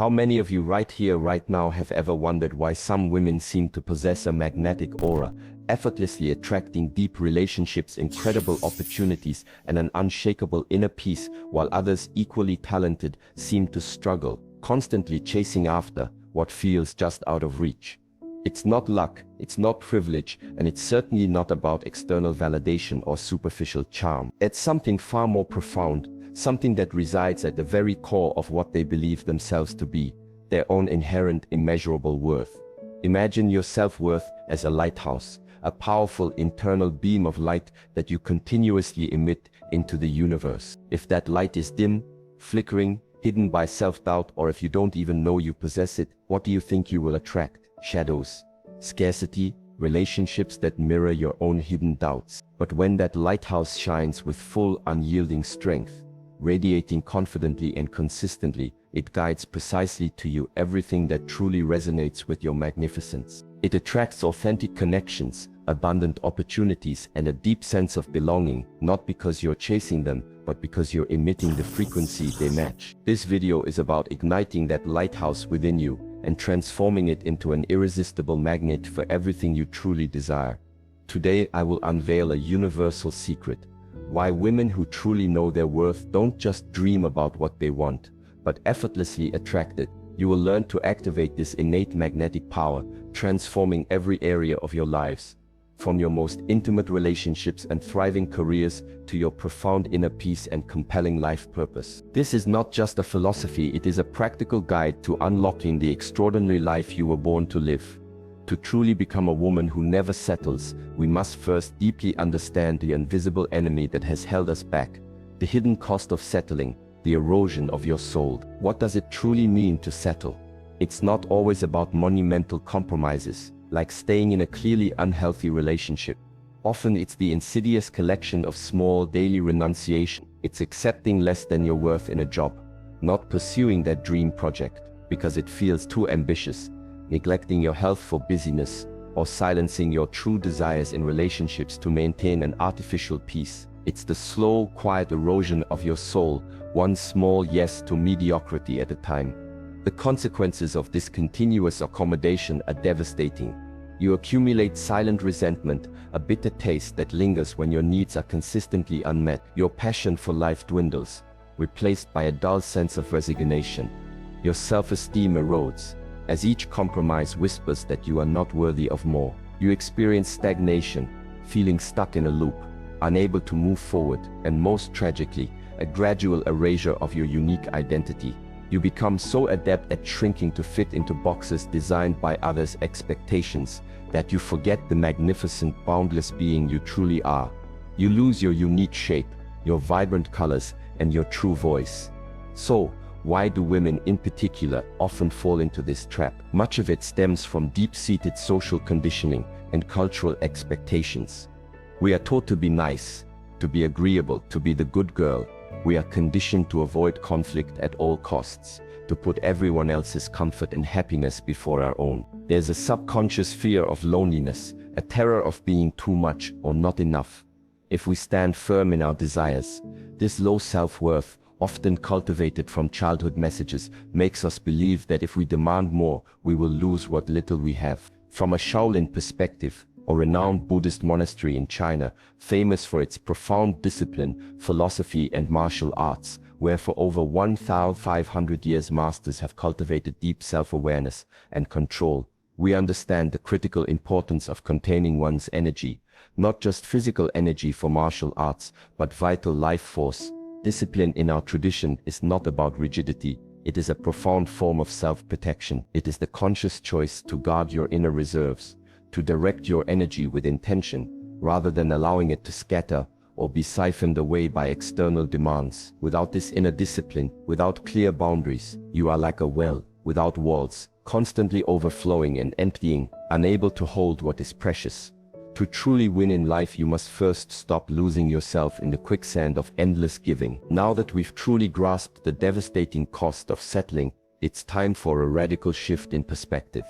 How many of you right here, right now have ever wondered why some women seem to possess a magnetic aura, effortlessly attracting deep relationships, incredible opportunities, and an unshakable inner peace, while others equally talented seem to struggle, constantly chasing after what feels just out of reach? It's not luck, it's not privilege, and it's certainly not about external validation or superficial charm. It's something far more profound, something that resides at the very core of what they believe themselves to be, their own inherent immeasurable worth. Imagine your self-worth as a lighthouse, a powerful internal beam of light that you continuously emit into the universe. If that light is dim, flickering, hidden by self-doubt, or if you don't even know you possess it, what do you think you will attract? Shadows, scarcity, relationships that mirror your own hidden doubts. But when that lighthouse shines with full, unyielding strength, radiating confidently and consistently, it guides precisely to you everything that truly resonates with your magnificence. It attracts authentic connections, abundant opportunities, and a deep sense of belonging, not because you're chasing them, but because you're emitting the frequency they match. This video is about igniting that lighthouse within you and transforming it into an irresistible magnet for everything you truly desire. Today, I will unveil a universal secret: why women who truly know their worth don't just dream about what they want, but effortlessly attract it. You will learn to activate this innate magnetic power, transforming every area of your lives. From your most intimate relationships and thriving careers to your profound inner peace and compelling life purpose. This is not just a philosophy, it is a practical guide to unlocking the extraordinary life you were born to live. To truly become a woman who never settles, we must first deeply understand the invisible enemy that has held us back, the hidden cost of settling, the erosion of your soul. What does it truly mean to settle? It's not always about monumental compromises, like staying in a clearly unhealthy relationship. Often it's the insidious collection of small daily renunciation. It's accepting less than your worth in a job, not pursuing that dream project because it feels too ambitious, neglecting your health for busyness, or silencing your true desires in relationships to maintain an artificial peace. It's the slow, quiet erosion of your soul, one small yes to mediocrity at a time. The consequences of this continuous accommodation are devastating. You accumulate silent resentment, a bitter taste that lingers when your needs are consistently unmet. Your passion for life dwindles, replaced by a dull sense of resignation. Your self-esteem erodes, as each compromise whispers that you are not worthy of more. You experience stagnation, feeling stuck in a loop, unable to move forward, and most tragically, a gradual erasure of your unique identity. You become so adept at shrinking to fit into boxes designed by others' expectations that you forget the magnificent, boundless being you truly are. You lose your unique shape, your vibrant colors, and your true voice. So, why do women in particular often fall into this trap? Much of it stems from deep-seated social conditioning and cultural expectations. We are taught to be nice, to be agreeable, to be the good girl. We are conditioned to avoid conflict at all costs, to put everyone else's comfort and happiness before our own. There's a subconscious fear of loneliness, a terror of being too much or not enough. If we stand firm in our desires, this low self-worth, often cultivated from childhood messages, makes us believe that if we demand more, we will lose what little we have. From a Shaolin perspective, a renowned Buddhist monastery in China, famous for its profound discipline, philosophy, and martial arts, where for over 1,500 years masters have cultivated deep self-awareness and control, we understand the critical importance of containing one's energy, not just physical energy for martial arts, but vital life force. Discipline in our tradition is not about rigidity. It is a profound form of self-protection. It is the conscious choice to guard your inner reserves, to direct your energy with intention, rather than allowing it to scatter or be siphoned away by external demands. Without this inner discipline, without clear boundaries, you are like a well, without walls, constantly overflowing and emptying, unable to hold what is precious. To truly win in life, you must first stop losing yourself in the quicksand of endless giving. Now that we've truly grasped the devastating cost of settling, it's time for a radical shift in perspective.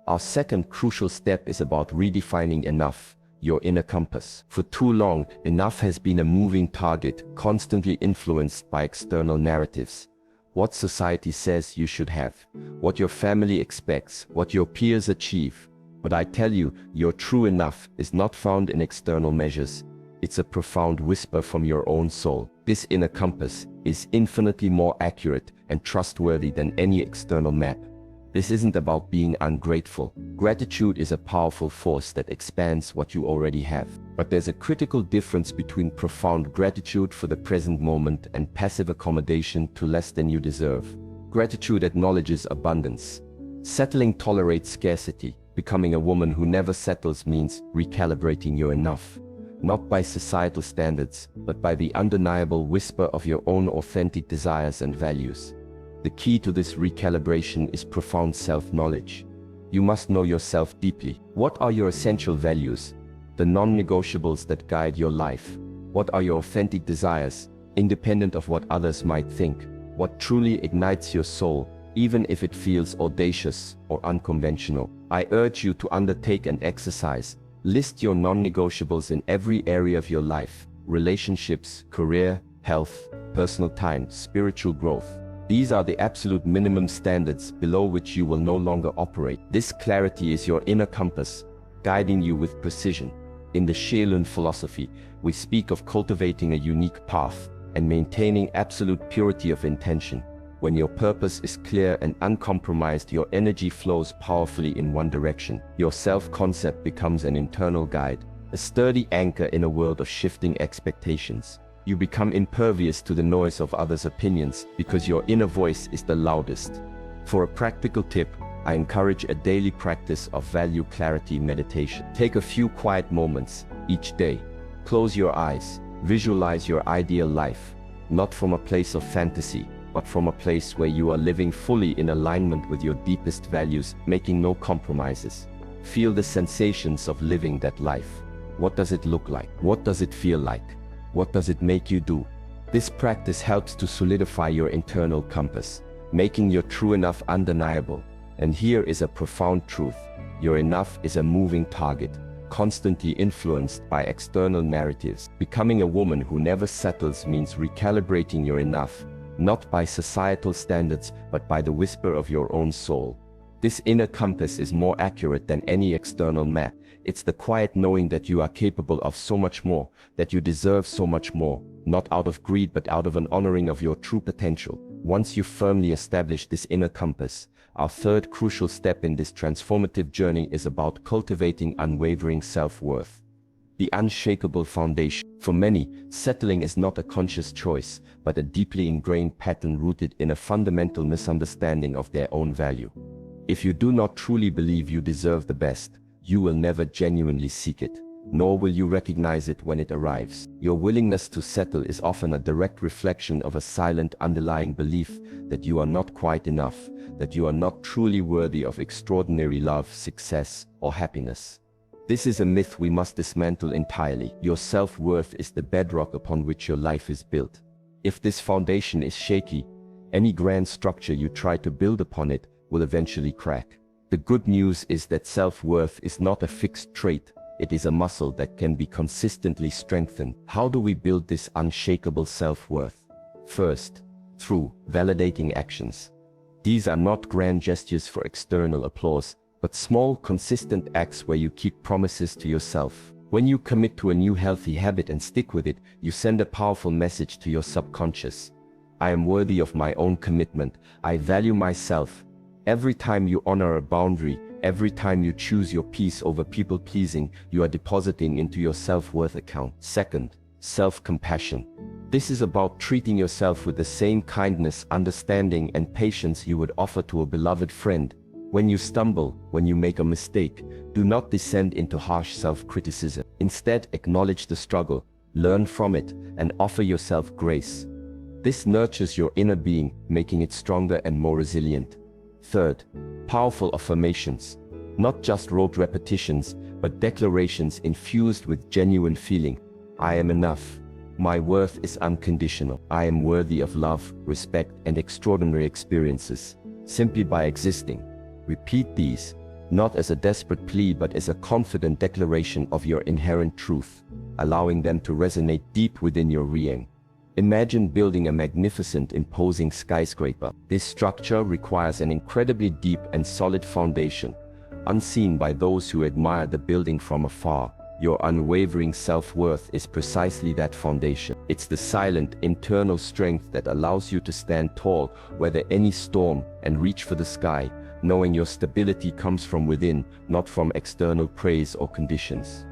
Our second crucial step is about redefining enough, your inner compass. For too long, enough has been a moving target, constantly influenced by external narratives. what society says you should have, what your family expects, what your peers achieve. But I tell you, your true enough is not found in external measures. It's a profound whisper from your own soul. This inner compass is infinitely more accurate and trustworthy than any external map. This isn't about being ungrateful. Gratitude is a powerful force that expands what you already have. But there's a critical difference between profound gratitude for the present moment and passive accommodation to less than you deserve. Gratitude acknowledges abundance. Settling tolerates scarcity. Becoming a woman who never settles means recalibrating your enough. Not by societal standards, but by the undeniable whisper of your own authentic desires and values. The key to this recalibration is profound self-knowledge. You must know yourself deeply. What are your essential values? The non-negotiables that guide your life? What are your authentic desires, independent of what others might think? What truly ignites your soul, even if it feels audacious or unconventional? I urge you to undertake an exercise. List your non-negotiables in every area of your life: relationships, career, health, personal time, spiritual growth. These are the absolute minimum standards below which you will no longer operate. This clarity is your inner compass, guiding you with precision. In the Shaolin philosophy, we speak of cultivating a unique path and maintaining absolute purity of intention. When your purpose is clear and uncompromised, your energy flows powerfully in one direction. Your self-concept becomes an internal guide, a sturdy anchor in a world of shifting expectations. You become impervious to the noise of others' opinions because your inner voice is the loudest. For a practical tip, I encourage a daily practice of value clarity meditation. Take a few quiet moments each day. Close your eyes. Visualize your ideal life, not from a place of fantasy, but from a place where you are living fully in alignment with your deepest values, making no compromises. Feel the sensations of living that life. What does it look like? What does it feel like? What does it make you do? This practice helps to solidify your internal compass, making your true enough undeniable. And here is a profound truth. Your enough is a moving target, constantly influenced by external narratives. Becoming a woman who never settles means recalibrating your enough, not by societal standards, but by the whisper of your own soul. This inner compass is more accurate than any external map. It's the quiet knowing that you are capable of so much more, that you deserve so much more, not out of greed but out of an honoring of your true potential. Once you firmly establish this inner compass, our third crucial step in this transformative journey is about cultivating unwavering self-worth. The unshakable foundation. For many, settling is not a conscious choice, but a deeply ingrained pattern rooted in a fundamental misunderstanding of their own value. If you do not truly believe you deserve the best, you will never genuinely seek it, nor will you recognize it when it arrives. Your willingness to settle is often a direct reflection of a silent underlying belief that you are not quite enough, that you are not truly worthy of extraordinary love, success, or happiness. This is a myth we must dismantle entirely. Your self-worth is the bedrock upon which your life is built. If this foundation is shaky, any grand structure you try to build upon it will eventually crack. The good news is that self-worth is not a fixed trait, it is a muscle that can be consistently strengthened. How do we build this unshakable self-worth? First, through validating actions. These are not grand gestures for external applause, but small, consistent acts where you keep promises to yourself. When you commit to a new healthy habit and stick with it, you send a powerful message to your subconscious. I am worthy of my own commitment. I value myself. Every time you honor a boundary, every time you choose your peace over people-pleasing, you are depositing into your self-worth account. Second, self-compassion. This is about treating yourself with the same kindness, understanding, and patience you would offer to a beloved friend. When you stumble, when you make a mistake, do not descend into harsh self-criticism. Instead, acknowledge the struggle, learn from it, and offer yourself grace. This nurtures your inner being, making it stronger and more resilient. Third, powerful affirmations. Not just rote repetitions, but declarations infused with genuine feeling. I am enough. My worth is unconditional. I am worthy of love, respect, and extraordinary experiences. Simply by existing. Repeat these, not as a desperate plea but as a confident declaration of your inherent truth, allowing them to resonate deep within your being. Imagine building a magnificent, imposing skyscraper. This structure requires an incredibly deep and solid foundation, unseen by those who admire the building from afar. Your unwavering self-worth is precisely that foundation. It's the silent, internal strength that allows you to stand tall, weather any storm, and reach for the sky, knowing your stability comes from within, not from external praise or conditions.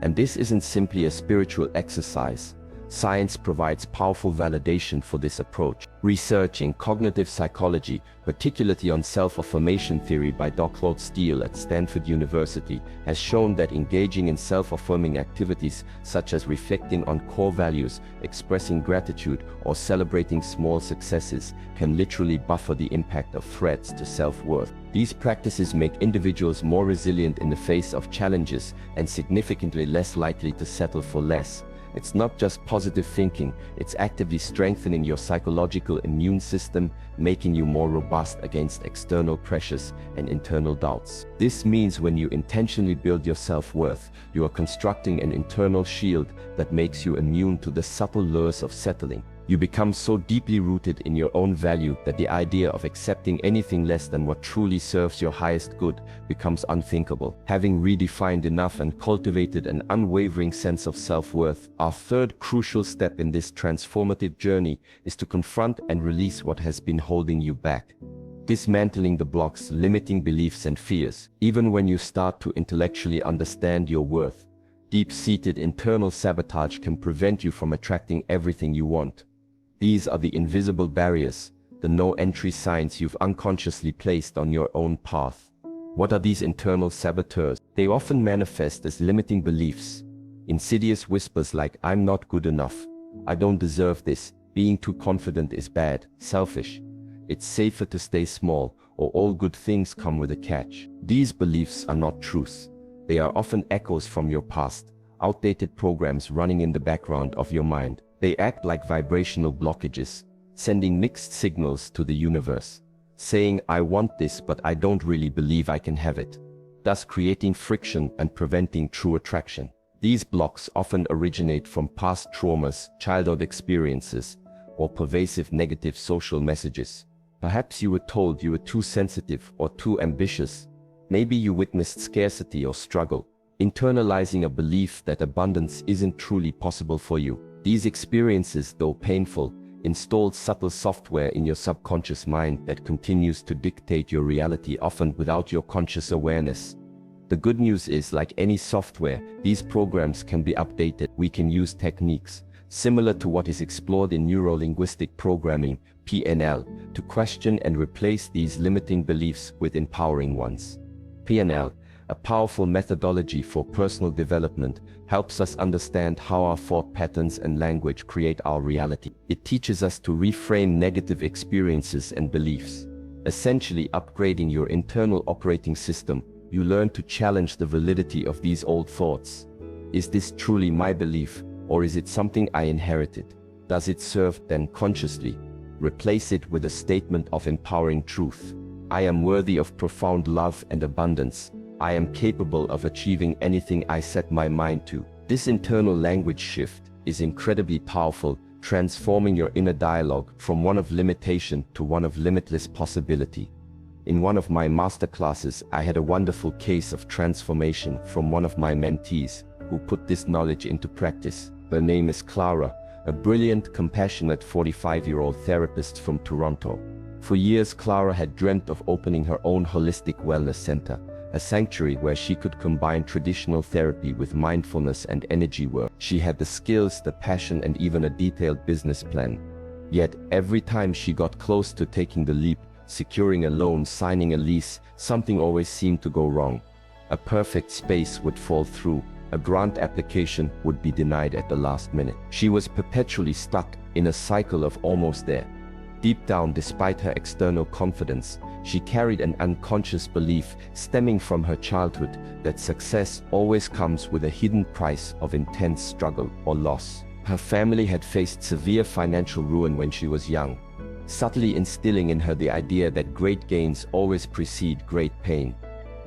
And this isn't simply a spiritual exercise. Science provides powerful validation for this approach. Research in cognitive psychology, particularly on self-affirmation theory by Dr. Claude Steele at Stanford University, has shown that engaging in self-affirming activities such as reflecting on core values, expressing gratitude, or celebrating small successes can literally buffer the impact of threats to self-worth. These practices make individuals more resilient in the face of challenges and significantly less likely to settle for less. It's not just positive thinking, it's actively strengthening your psychological immune system, making you more robust against external pressures and internal doubts. This means when you intentionally build your self-worth, you are constructing an internal shield that makes you immune to the subtle lures of settling. You become so deeply rooted in your own value that the idea of accepting anything less than what truly serves your highest good becomes unthinkable. Having redefined enough and cultivated an unwavering sense of self-worth, our third crucial step in this transformative journey is to confront and release what has been holding you back. Dismantling the blocks, limiting beliefs and fears. Even when you start to intellectually understand your worth, deep-seated internal sabotage can prevent you from attracting everything you want. These are the invisible barriers, the no-entry signs you've unconsciously placed on your own path. What are these internal saboteurs? They often manifest as limiting beliefs, insidious whispers like "I'm not good enough," "I don't deserve this," "being too confident is bad," "selfish," "it's safer to stay small," or "all good things come with a catch." These beliefs are not truths. They are often echoes from your past, outdated programs running in the background of your mind. They act like vibrational blockages, sending mixed signals to the universe, saying "I want this but I don't really believe I can have it," thus creating friction and preventing true attraction. These blocks often originate from past traumas, childhood experiences, or pervasive negative social messages. Perhaps you were told you were too sensitive or too ambitious. Maybe you witnessed scarcity or struggle, internalizing a belief that abundance isn't truly possible for you. These experiences, though painful, installed subtle software in your subconscious mind that continues to dictate your reality, often without your conscious awareness. The good news is, like any software, these programs can be updated. We can use techniques similar to what is explored in neuro-linguistic programming, PNL, to question and replace these limiting beliefs with empowering ones. PNL, a powerful methodology for personal development, helps us understand how our thought patterns and language create our reality. It teaches us to reframe negative experiences and beliefs, essentially upgrading your internal operating system. You learn to challenge the validity of these old thoughts. Is this truly my belief, or is it something I inherited? Does it serve then consciously? Replace it with a statement of empowering truth. I am worthy of profound love and abundance. I am capable of achieving anything I set my mind to. This internal language shift is incredibly powerful, transforming your inner dialogue from one of limitation to one of limitless possibility. In one of my masterclasses, I had a wonderful case of transformation from one of my mentees who put this knowledge into practice. Her name is Clara, a brilliant, compassionate 45-year-old therapist from Toronto. For years, Clara had dreamt of opening her own holistic wellness center, a sanctuary where she could combine traditional therapy with mindfulness and energy work. She had the skills, the passion, and even a detailed business plan. Yet, every time she got close to taking the leap, securing a loan, signing a lease, something always seemed to go wrong. A perfect space would fall through. A grant application would be denied at the last minute. She was perpetually stuck in a cycle of almost there. Deep down, despite her external confidence, she carried an unconscious belief stemming from her childhood that success always comes with a hidden price of intense struggle or loss. Her family had faced severe financial ruin when she was young, subtly instilling in her the idea that great gains always precede great pain.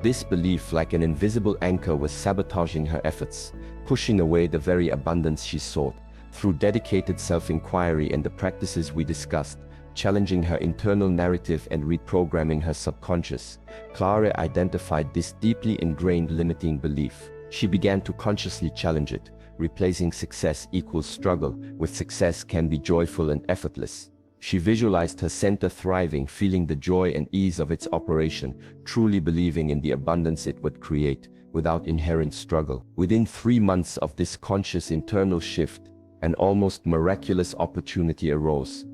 This belief, like an invisible anchor, was sabotaging her efforts, pushing away the very abundance she sought. Through dedicated self-inquiry and the practices we discussed, challenging her internal narrative and reprogramming her subconscious, Clara identified this deeply ingrained limiting belief. She began to consciously challenge it, replacing success equals struggle with success can be joyful and effortless. She visualized her center thriving, feeling the joy and ease of its operation, truly believing in the abundance it would create, without inherent struggle. Within 3 months of this conscious internal shift, an almost miraculous opportunity arose.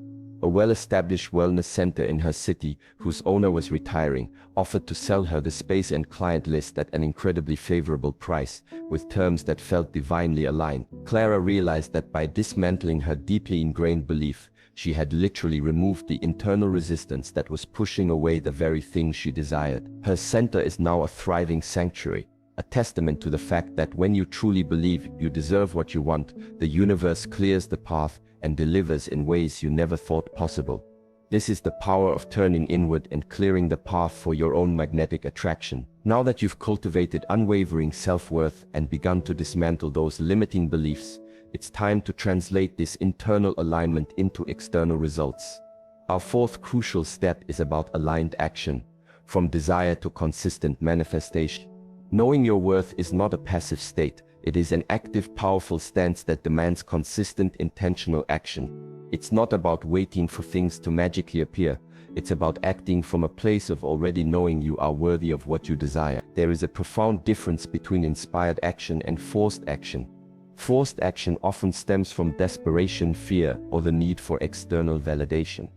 A well-established wellness center in her city, whose owner was retiring, offered to sell her the space and client list at an incredibly favorable price, with terms that felt divinely aligned. Clara realized that by dismantling her deeply ingrained belief, she had literally removed the internal resistance that was pushing away the very thing she desired. Her center is now a thriving sanctuary, a testament to the fact that when you truly believe you deserve what you want, the universe clears the path and delivers in ways you never thought possible. This is the power of turning inward and clearing the path for your own magnetic attraction. Now that you've cultivated unwavering self-worth and begun to dismantle those limiting beliefs, it's time to translate this internal alignment into external results. Our fourth crucial step is about aligned action, from desire to consistent manifestation. Knowing your worth is not a passive state. It is an active, powerful stance that demands consistent, intentional action. It's not about waiting for things to magically appear. It's about acting from a place of already knowing you are worthy of what you desire. There is a profound difference between inspired action and forced action. Forced action often stems from desperation, fear, or the need for external validation.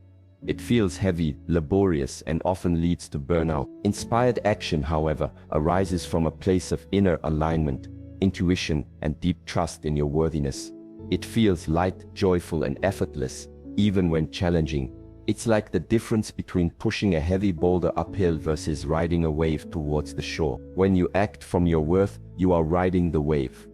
It feels heavy, laborious, and often leads to burnout. Inspired action, however, arises from a place of inner alignment, intuition, and deep trust in your worthiness. It feels light, joyful, and effortless, even when challenging. It's like the difference between pushing a heavy boulder uphill versus riding a wave towards the shore. When you act from your worth, you are riding the wave.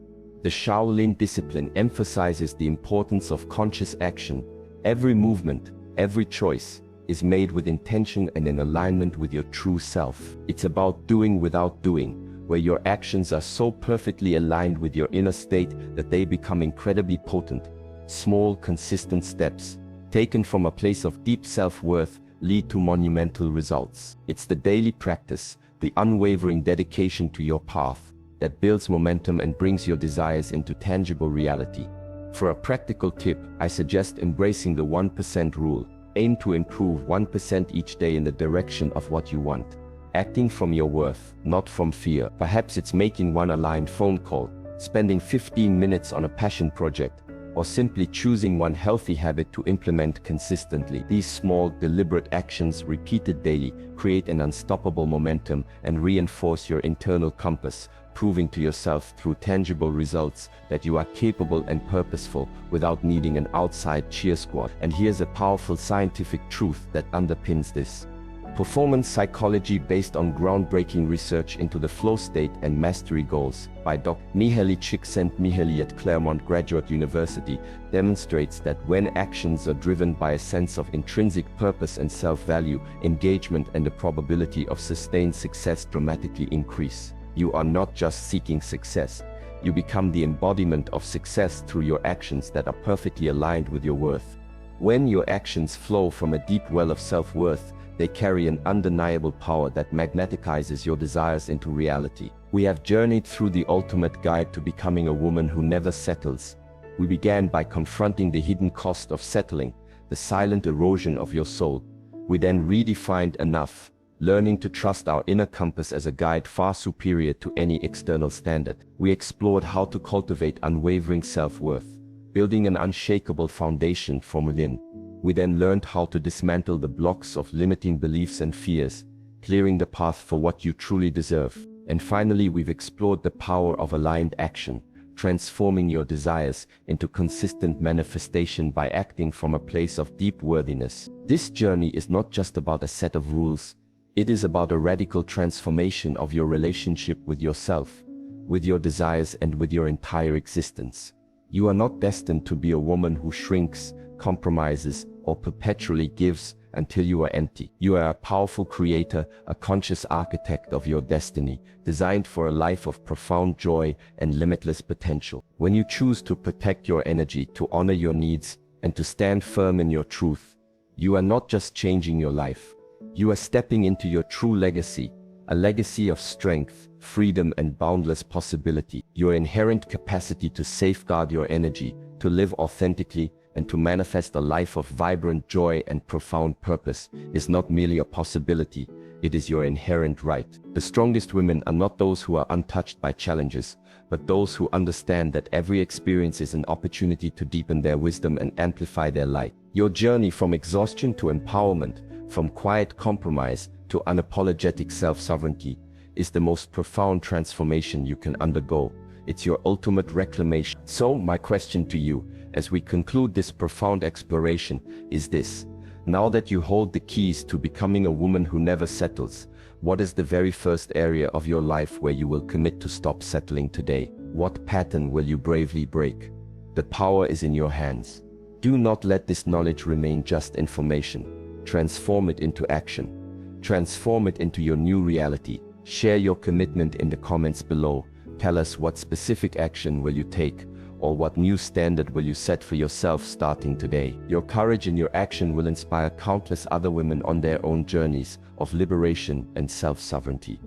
The Shaolin discipline emphasizes the importance of conscious action. Every movement, every choice, is made with intention and in alignment with your true self. It's about doing without doing, where your actions are so perfectly aligned with your inner state that they become incredibly potent. Small, consistent steps, taken from a place of deep self-worth, lead to monumental results. It's the daily practice, the unwavering dedication to your path, that builds momentum and brings your desires into tangible reality. For a practical tip, I suggest embracing the 1% rule. Aim to improve 1% each day in the direction of what you want. Acting from your worth, not from fear. Perhaps it's making one aligned phone call, spending 15 minutes on a passion project, or simply choosing one healthy habit to implement consistently. These small, deliberate actions, repeated daily, create an unstoppable momentum and reinforce your internal compass, proving to yourself through tangible results that you are capable and purposeful without needing an outside cheer squad. And here's a powerful scientific truth that underpins this. Performance psychology, based on groundbreaking research into the flow state and mastery goals by Dr. Mihaly Csikszentmihalyi at Claremont Graduate University, demonstrates that when actions are driven by a sense of intrinsic purpose and self-value, engagement and the probability of sustained success dramatically increase. You are not just seeking success, you become the embodiment of success through your actions that are perfectly aligned with your worth. When your actions flow from a deep well of self-worth, they carry an undeniable power that magnetizes your desires into reality. We have journeyed through the ultimate guide to becoming a woman who never settles. We began by confronting the hidden cost of settling, the silent erosion of your soul. We then redefined enough, learning to trust our inner compass as a guide far superior to any external standard. We explored how to cultivate unwavering self-worth, building an unshakable foundation from within. We then learned how to dismantle the blocks of limiting beliefs and fears, clearing the path for what you truly deserve. And finally, we've explored the power of aligned action, transforming your desires into consistent manifestation by acting from a place of deep worthiness. This journey is not just about a set of rules. It is about a radical transformation of your relationship with yourself, with your desires, and with your entire existence. You are not destined to be a woman who shrinks, compromises, or perpetually gives, until you are empty. You are a powerful creator, a conscious architect of your destiny, designed for a life of profound joy and limitless potential. When you choose to protect your energy, to honor your needs, and to stand firm in your truth, you are not just changing your life. You are stepping into your true legacy, a legacy of strength, freedom, and boundless possibility. Your inherent capacity to safeguard your energy, to live authentically, and to manifest a life of vibrant joy and profound purpose is not merely a possibility, it is your inherent right. The strongest women are not those who are untouched by challenges, but those who understand that every experience is an opportunity to deepen their wisdom and amplify their light. Your journey from exhaustion to empowerment, from quiet compromise to unapologetic self-sovereignty, is the most profound transformation you can undergo. It's your ultimate reclamation. So, my question to you, as we conclude this profound exploration, is this. Now that you hold the keys to becoming a woman who never settles, what is the very first area of your life where you will commit to stop settling today? What pattern will you bravely break? The power is in your hands. Do not let this knowledge remain just information. Transform it into action. Transform it into your new reality. Share your commitment in the comments below. Tell us what specific action will you take, or what new standard will you set for yourself starting today. Your courage and your action will inspire countless other women on their own journeys of liberation and self-sovereignty.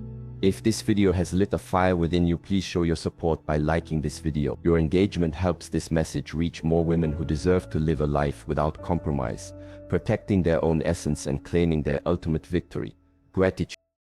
If this video has lit a fire within you, please show your support by liking this video. Your engagement helps this message reach more women who deserve to live a life without compromise, protecting their own essence and claiming their ultimate victory. Gratitude.